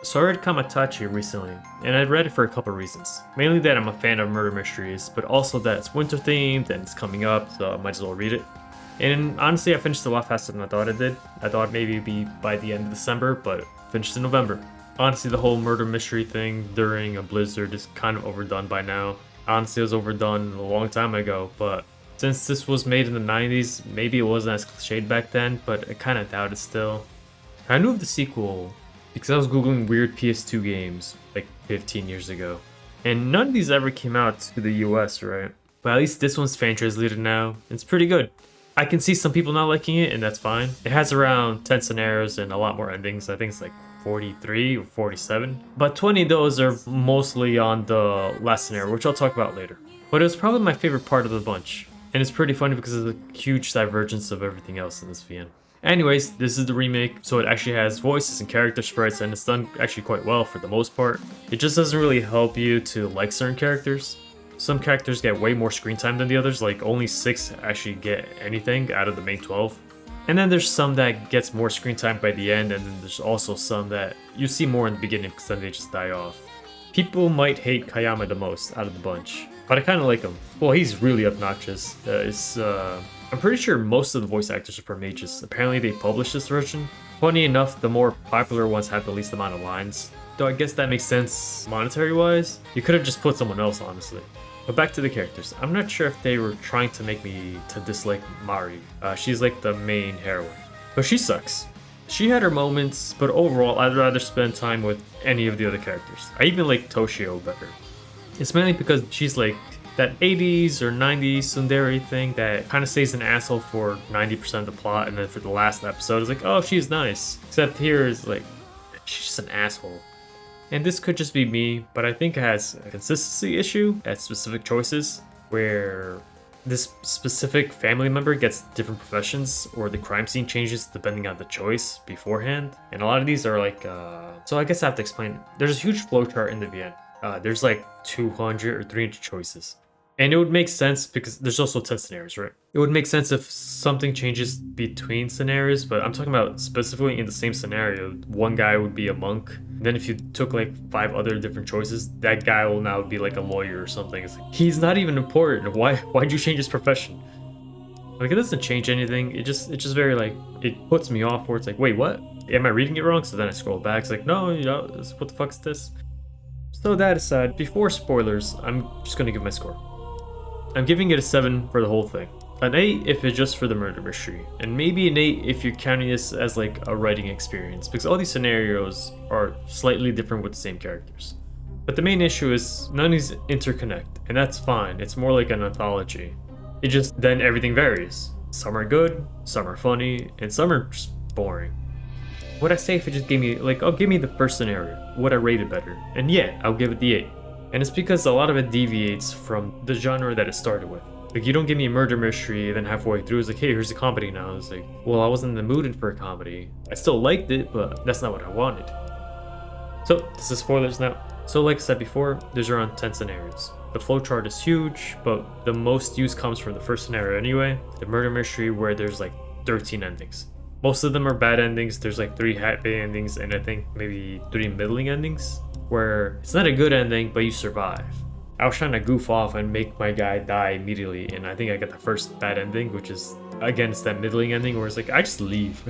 So I read Kamitachi recently, and I read it for a couple reasons. Mainly that I'm a fan of murder mysteries, but also that it's winter themed and it's coming up, so I might as well read it. And honestly, I finished a lot faster than I thought I did. I thought maybe it'd be by the end of December, but finished in November. Honestly, the whole murder mystery thing during a blizzard is kind of overdone by now. Honestly, it was overdone a long time ago, but since this was made in the 90s, maybe it wasn't as cliched back then, but I kind of doubt it still. I knew of the sequel because I was googling weird PS2 games like 15 years ago. And none of these ever came out to the US, right? But at least this one's fan translated now. It's pretty good. I can see some people not liking it, and that's fine. It has around 10 scenarios and a lot more endings. I think it's like 43 or 47. But 20 of those are mostly on the last scenario, which I'll talk about later. But it was probably my favorite part of the bunch. And it's pretty funny because of the huge divergence of everything else in this VN. Anyways, this is the remake, so it actually has voices and character sprites, and it's done actually quite well for the most part. It just doesn't really help you to like certain characters. Some characters get way more screen time than the others, like only 6 actually get anything out of the main 12. And then there's some that gets more screen time by the end, and then there's also some that you see more in the beginning because then they just die off. People might hate Kayama the most out of the bunch, but I kind of like him. Well, he's really obnoxious. I'm pretty sure most of the voice actors are from Aegis. Apparently they published this version. Funny enough, the more popular ones have the least amount of lines. Though I guess that makes sense monetary-wise. You could have just put someone else, honestly. But back to the characters. I'm not sure if they were trying to make me to dislike Mari. She's like the main heroine. But she sucks. She had her moments, but overall I'd rather spend time with any of the other characters. I even like Toshio better. It's mainly because she's like that 80s or 90s tsundere thing that kind of stays an asshole for 90% of the plot, and then for the last episode it's like, oh, she's nice. Except here is like, she's just an asshole. And this could just be me, but I think it has a consistency issue at specific choices, where this specific family member gets different professions, or the crime scene changes depending on the choice beforehand. And a lot of these are like, so I guess I have to explain. There's a huge flowchart in the VN. There's like 200 or 300 choices. And it would make sense because there's also 10 scenarios, right? It would make sense if something changes between scenarios, but I'm talking about specifically in the same scenario. One guy would be a monk. Then if you took like 5 other different choices, that guy will now be like a lawyer or something. It's like, he's not even important. Why'd you change his profession? Like, it doesn't change anything. It's just very like, it puts me off where it's like, wait, what? Am I reading it wrong? So then I scroll back. It's like, no, what the fuck is this? So that aside, before spoilers, I'm just gonna give my score. I'm giving it a 7 for the whole thing. An 8 if it's just for the murder mystery, and maybe an 8 if you're counting this as like a writing experience, because all these scenarios are slightly different with the same characters. But the main issue is none of these interconnect, and that's fine. It's more like an anthology. It just, then everything varies. Some are good, some are funny, and some are just boring. What I say if it just gave me, like, give me the first scenario, would I rate it better? And yeah, I'll give it the 8. And it's because a lot of it deviates from the genre that it started with. Like, you don't give me a murder mystery, then halfway through it's like, hey, here's a comedy now. It's like, well, I wasn't in the mood for a comedy. I still liked it, but that's not what I wanted. So, this is spoilers now. So like I said before, there's around 10 scenarios. The flowchart is huge, but the most use comes from the first scenario anyway. The murder mystery, where there's like 13 endings. Most of them are bad endings. There's like 3 happy endings, and I think maybe 3 middling endings, where it's not a good ending, but you survive. I was trying to goof off and make my guy die immediately, and I think I got the first bad ending, which is, again, it's that middling ending where it's like, I just leave.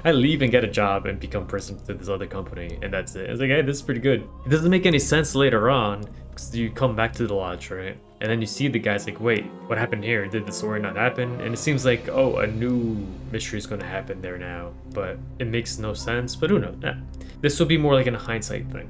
I leave and get a job and become president to this other company, and that's it. It's like, hey, this is pretty good. It doesn't make any sense later on, because you come back to the lodge, right? And then you see the guy's like, wait, what happened here? Did the story not happen? And it seems like, oh, a new mystery is going to happen there now, but it makes no sense, but who knows? Nah. This will be more like a hindsight thing.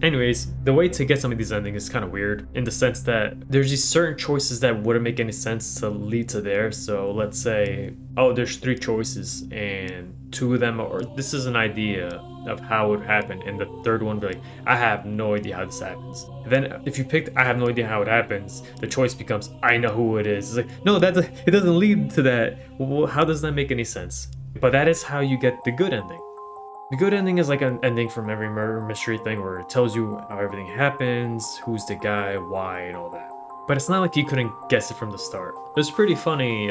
Anyways, the way to get some of these endings is kind of weird in the sense that there's these certain choices that wouldn't make any sense to lead to there. So let's say, oh, there's 3 choices and 2 of them are, this is an idea of how it would happen, and the third one would be like, I have no idea how this happens. And then if you picked, I have no idea how it happens, the choice becomes, I know who it is. It's like, no, it doesn't lead to that. Well, how does that make any sense? But that is how you get the good ending. The good ending is like an ending from every murder mystery thing where it tells you how everything happens, who's the guy, why, and all that. But it's not like you couldn't guess it from the start. It was pretty funny,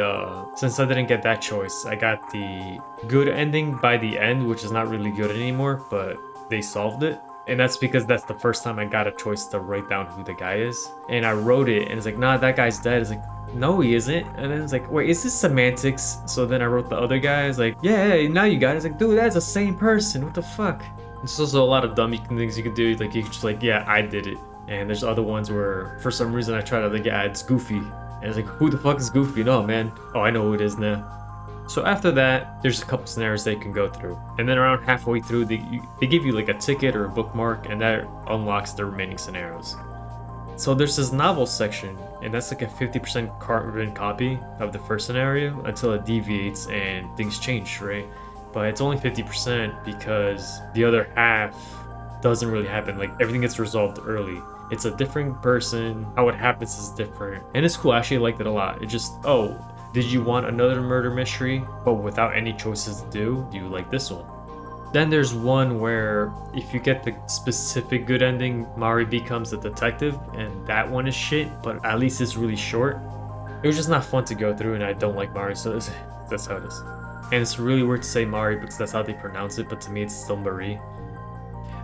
since I didn't get that choice, I got the good ending by the end, which is not really good anymore, but they solved it. And that's because that's the first time I got a choice to write down who the guy is. And I wrote it and it's like, nah, that guy's dead. It's like, no, he isn't. And then it's like, wait, is this semantics? So then I wrote the other guy. It's like, yeah, now you got it. It's like, dude, that's the same person. What the fuck? There's also a lot of dumb things you can do. Like, you can just like, yeah, I did it. And there's other ones where for some reason I try to like, yeah, it's Goofy. And it's like, who the fuck is Goofy? No, man. Oh, I know who it is now. So after that, there's a couple scenarios they can go through. And then around halfway through, they give you like a ticket or a bookmark, and that unlocks the remaining scenarios. So there's this novel section, and that's like a 50% carbon copy of the first scenario until it deviates and things change, right? But it's only 50% because the other half doesn't really happen. Like, everything gets resolved early. It's a different person, how it happens is different. And it's cool, I actually liked it a lot. It just, oh, did you want another murder mystery, but without any choices to do? Do you like this one? Then there's one where if you get the specific good ending, Mari becomes a detective, and that one is shit, but at least it's really short. It was just not fun to go through, and I don't like Mari, so that's how it is. And it's really weird to say Mari because that's how they pronounce it, but to me it's still Marie.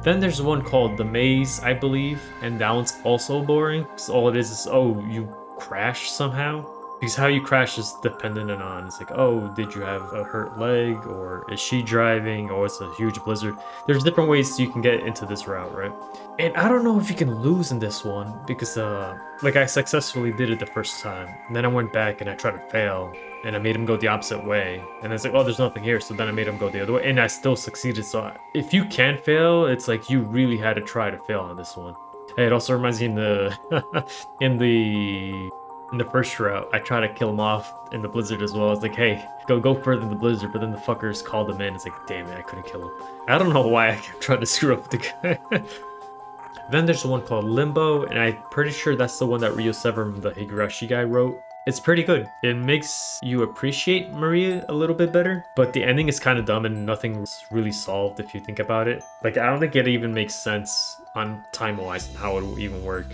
Then there's one called The Maze, I believe, and that one's also boring, because all it is, oh, you crash somehow? Because how you crash is dependent on, it's like, oh, did you have a hurt leg, or is she driving, or it's a huge blizzard. There's different ways you can get into this route, right? And I don't know if you can lose in this one, because like I successfully did it the first time, and then I went back and I tried to fail, and I made him go the opposite way, and it's like, oh, there's nothing here, so then I made him go the other way, and I still succeeded. So if you can fail, it's like you really had to try to fail on this one. Hey, it also reminds me in the first route, I try to kill him off in the blizzard as well. It's like, hey, go further in the blizzard, but then the fuckers called him in. It's like, damn it, I couldn't kill him. I don't know why I kept trying to screw up the guy. Then there's one called Limbo, and I'm pretty sure that's the one that Ryo Severum, the Higurashi guy, wrote. It's pretty good. It makes you appreciate Maria a little bit better, but the ending is kind of dumb and nothing's really solved if you think about it. Like, I don't think it even makes sense on time-wise and how it will even work.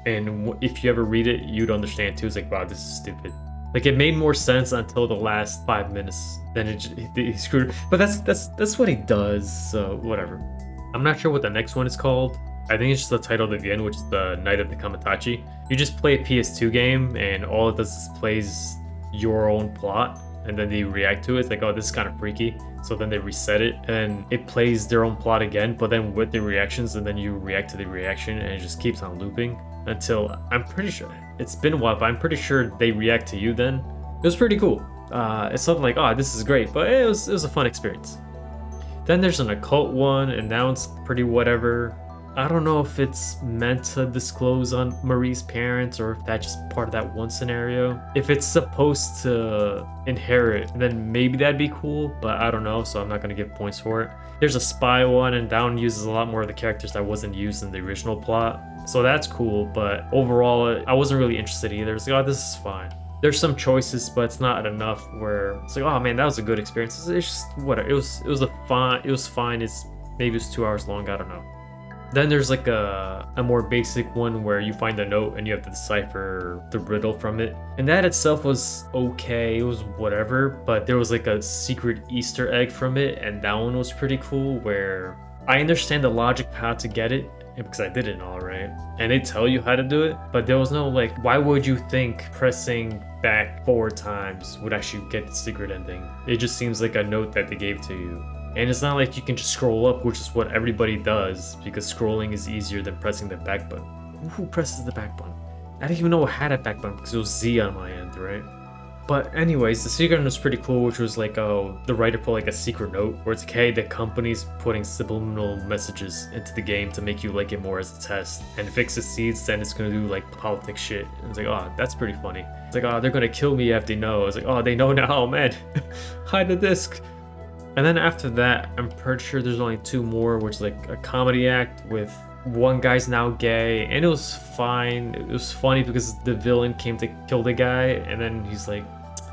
And if you ever read it, you'd understand too. It's like, wow, this is stupid. Like, it made more sense until the last 5 minutes. Then he screwed it. But that's what he does, so whatever. I'm not sure what the next one is called. I think it's just the title at the end, which is the Night of the Kamitachi. You just play a PS2 game, and all it does is plays your own plot, and then they react to it. It's like, oh, this is kind of freaky. So then they reset it, and it plays their own plot again, but then with the reactions, and then you react to the reaction, and it just keeps on looping until, I'm pretty sure, it's been a while, but I'm pretty sure they react to you then. It was pretty cool. It's something like, oh, this is great, but it was a fun experience. Then there's an occult one, and that one's pretty whatever. I don't know if it's meant to disclose on Marie's parents or if that's just part of that one scenario. If it's supposed to inherit, then maybe that'd be cool, but I don't know, so I'm not gonna give points for it. There's a spy one, and that one uses a lot more of the characters that wasn't used in the original plot. So that's cool, but overall, I wasn't really interested either. It's like, oh, this is fine. There's some choices, but it's not enough where it's like, oh man, that was a good experience. It's just whatever. It was fine. Maybe it was 2 hours long. I don't know. Then there's like a more basic one where you find a note and you have to decipher the riddle from it. And that itself was okay, it was whatever, but there was like a secret Easter egg from it, and that one was pretty cool where I understand the logic how to get it, because I did it all right, and they tell you how to do it, but there was no like, why would you think pressing back 4 times would actually get the secret ending? It just seems like a note that they gave to you. And it's not like you can just scroll up, which is what everybody does, because scrolling is easier than pressing the back button. Who presses the back button? I didn't even know I had a back button because it was Z on my end, right? But anyways, the secret note was pretty cool, which was like, oh, the writer put like a secret note where it's like, hey, the company's putting subliminal messages into the game to make you like it more as a test. And if it succeeds, then it's gonna do like politics shit. And it's like, oh, that's pretty funny. It's like, oh, they're gonna kill me if they know. It's like, oh, they know now, oh, man. Hide the disc. And then after that, I'm pretty sure there's only 2 more, which is like a comedy act with one guy's now gay, and it was fine. It was funny because the villain came to kill the guy, and then he's like,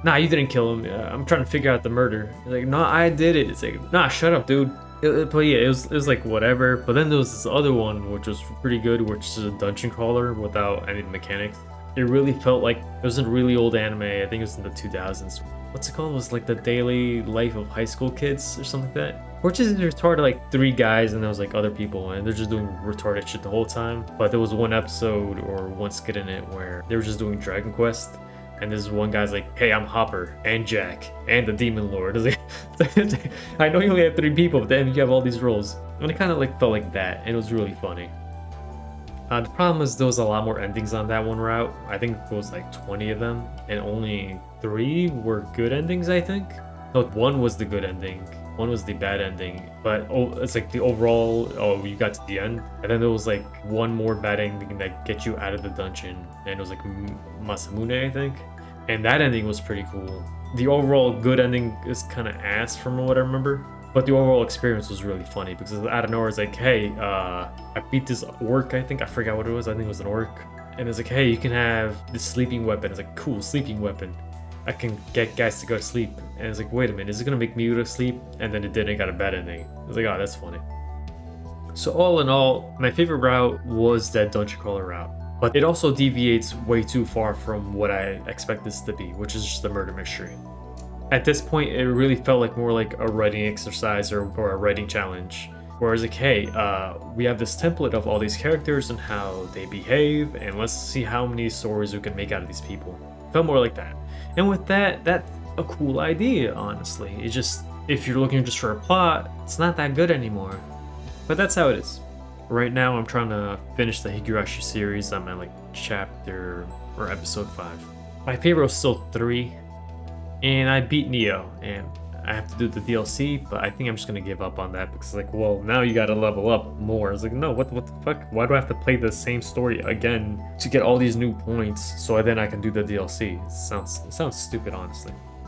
nah, you didn't kill him. I'm trying to figure out the murder. He's like, no, I did it. It's like, nah, shut up, dude. But yeah, it was like whatever. But then there was this other one, which was pretty good, which is a dungeon crawler without any mechanics. It really felt like it was a really old anime. I think it was in the 2000s. what's it called? It was like the daily life of high school kids or something like that. Or just retarded, like 3 guys, and there was like other people, and they're just doing retarded shit the whole time. But there was one episode or one skit in it where they were just doing Dragon Quest, and this one guy's like, "Hey, I'm Hopper and Jack and the Demon Lord." It's like, I know you only have 3 people, but then you have all these roles, and it kind of like felt like that, and it was really funny. The problem is there was a lot more endings on that one route. I think there was like 20 of them, and only 3 were good endings, I think. No, 1 was the good ending. 1 was the bad ending, but it's like the overall, you got to the end, and then there was like 1 more bad ending that gets you out of the dungeon, and it was like Masamune, I think, and that ending was pretty cool. The overall good ending is kind of ass from what I remember, but the overall experience was really funny because out of nowhere it's like, hey, I beat this orc, I think, I forgot what it was, I think it was an orc, and it's like, hey, you can have this sleeping weapon. It's like, cool, sleeping weapon. I can get guys to go to sleep. And it's like, wait a minute, is it gonna make me go to sleep? And then it didn't, got a bad ending. I was like, oh, that's funny. So all in all, my favorite route was that dungeon crawler route. But it also deviates way too far from what I expect this to be, which is just a murder mystery. At this point, it really felt like more like a writing exercise or a writing challenge. Whereas like, hey, we have this template of all these characters and how they behave, and let's see how many stories we can make out of these people. It felt more like that. And with that, that's a cool idea, honestly. It's just, if you're looking just for a plot, it's not that good anymore. But that's how it is. Right now, I'm trying to finish the Higurashi series. I'm at like chapter or episode 5. My favorite was still 3, and I beat Neo, and I have to do the DLC, but I think I'm just gonna give up on that because it's like, well, now you gotta level up more. It's like, no, what the fuck? Why do I have to play the same story again to get all these new points so then I can do the DLC? It sounds stupid, honestly.